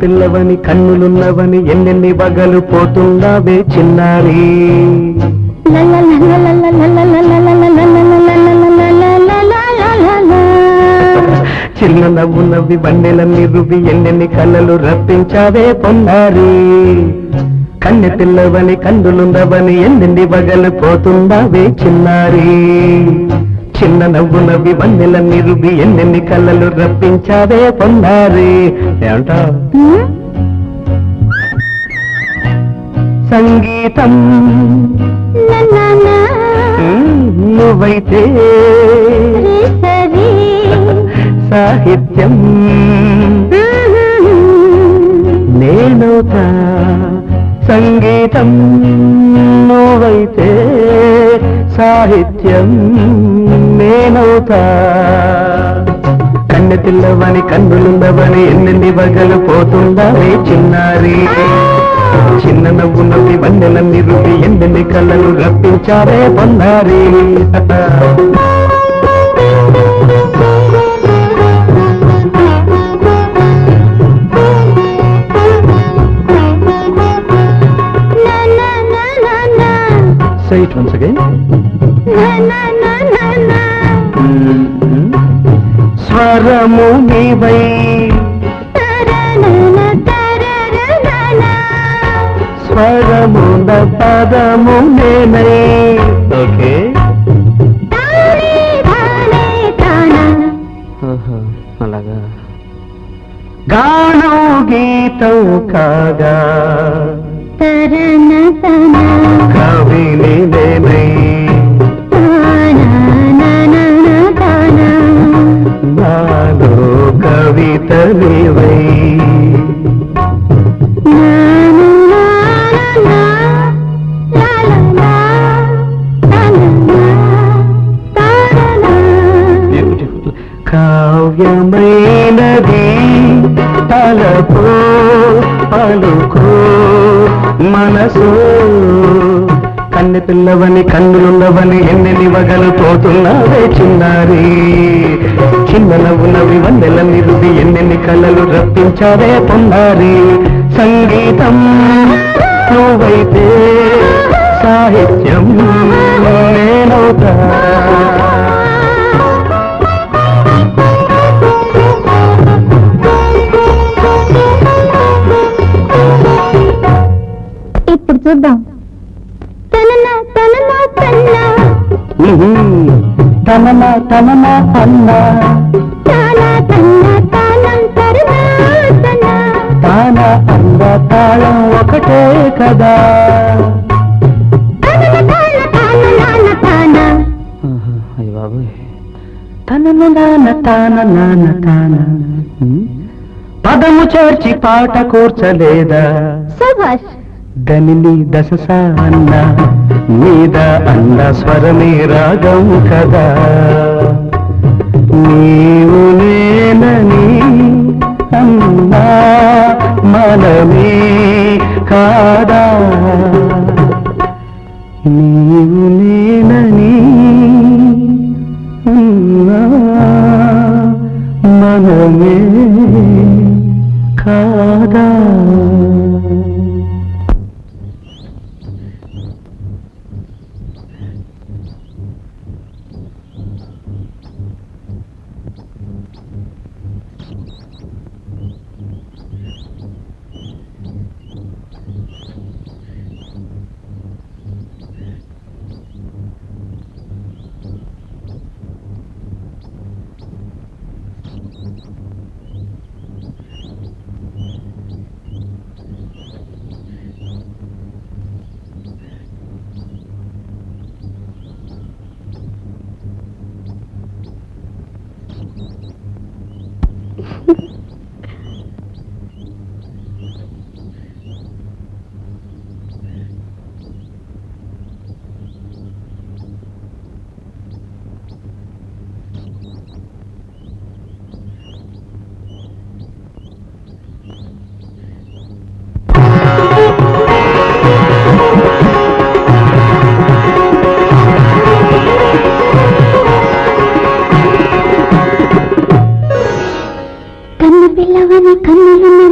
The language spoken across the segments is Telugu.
పిల్లవని కన్నులున్నవని ఎన్నెన్ని బగలు పోతుందావే చిన్నారి. చిన్న నవ్వు నవ్వి బండెలన్నీ రువి ఎన్నెన్ని కళ్ళలు రప్పించావే పొన్నారి. కన్నె పిల్లవని కన్నులున్నవని ఎన్నెన్ని బగలు పోతుందావే చిన్నారి. చిన్న నవ్వు నవ్వి బండెలన్నీ రువి ఎన్నెన్ని కళ్ళలు రప్పించావే పొన్నారి. ఏమంటా సంగీతం నువ్వైతే సాహిత్యం నేనవుతా. సంగీతం నువ్వైతే సాహిత్యం నేనవుతా. కన్నె పిల్లవని కన్నులుందవని ఎన్నెన్ని బగలు పోతుందావే చిన్నారి. చిన్న నవ్వు నవ్వి బండెలన్నీ రువి ఎన్నెన్ని కళ్ళలు రప్పించారే పొన్నారి. Say it once again. స్వరము నీవై స్వరమున పదము నేనై. ఓకే అలాగా. గానం గీతం కాగా కవిని నేనై నాలో కవిత నీవై. కావ్యమైనది తలపో పలుకో మనసు. కన్నె పిల్లవని కన్నులున్నవని ఎన్నెన్ని వగలు పోతున్నావే చిన్నారి. చిన్న నవ్వు నవ్వి వందెలన్నీ రువి ఎన్నెన్ని కళ్ళలు రప్పించావే పొన్నారి. సంగీతం నువ్వైతే సాహిత్యం నేనవుతా. ఇప్పుడు చూద్దాం. తననా తననా అన్నా తానా అన్న తాళం ఒకటే కదా. అయ్య బాబోయ్. తనను నాన్న తాన నాన్న తాన పదము చేర్చి పాట కూర్చలేదా. శభాష్. దని దశ అన్న మీద అన్న స్వరమే రాగం కదా. నీవు నేనని అన్నా మనమే కాదా. నీవు నేనని అన్నా మనమే కాదా.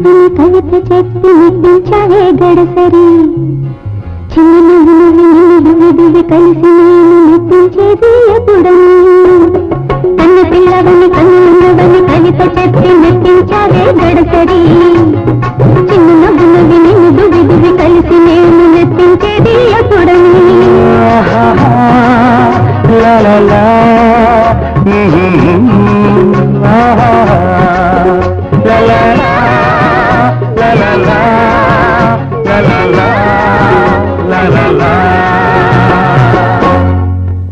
విని కవిత చెప్పి మెప్పించావే గడసరి చిన్న విని కలిసి నేను మెప్పించేది ఎప్పుడని కన్న పిల్లవని కన్నున్నవని కవిత చెప్పి మెప్పించావే గడసరి చిన్న నవ్వును విని విధి కలిసి నేను మెప్పించేది ఎప్పుడని లా లా లా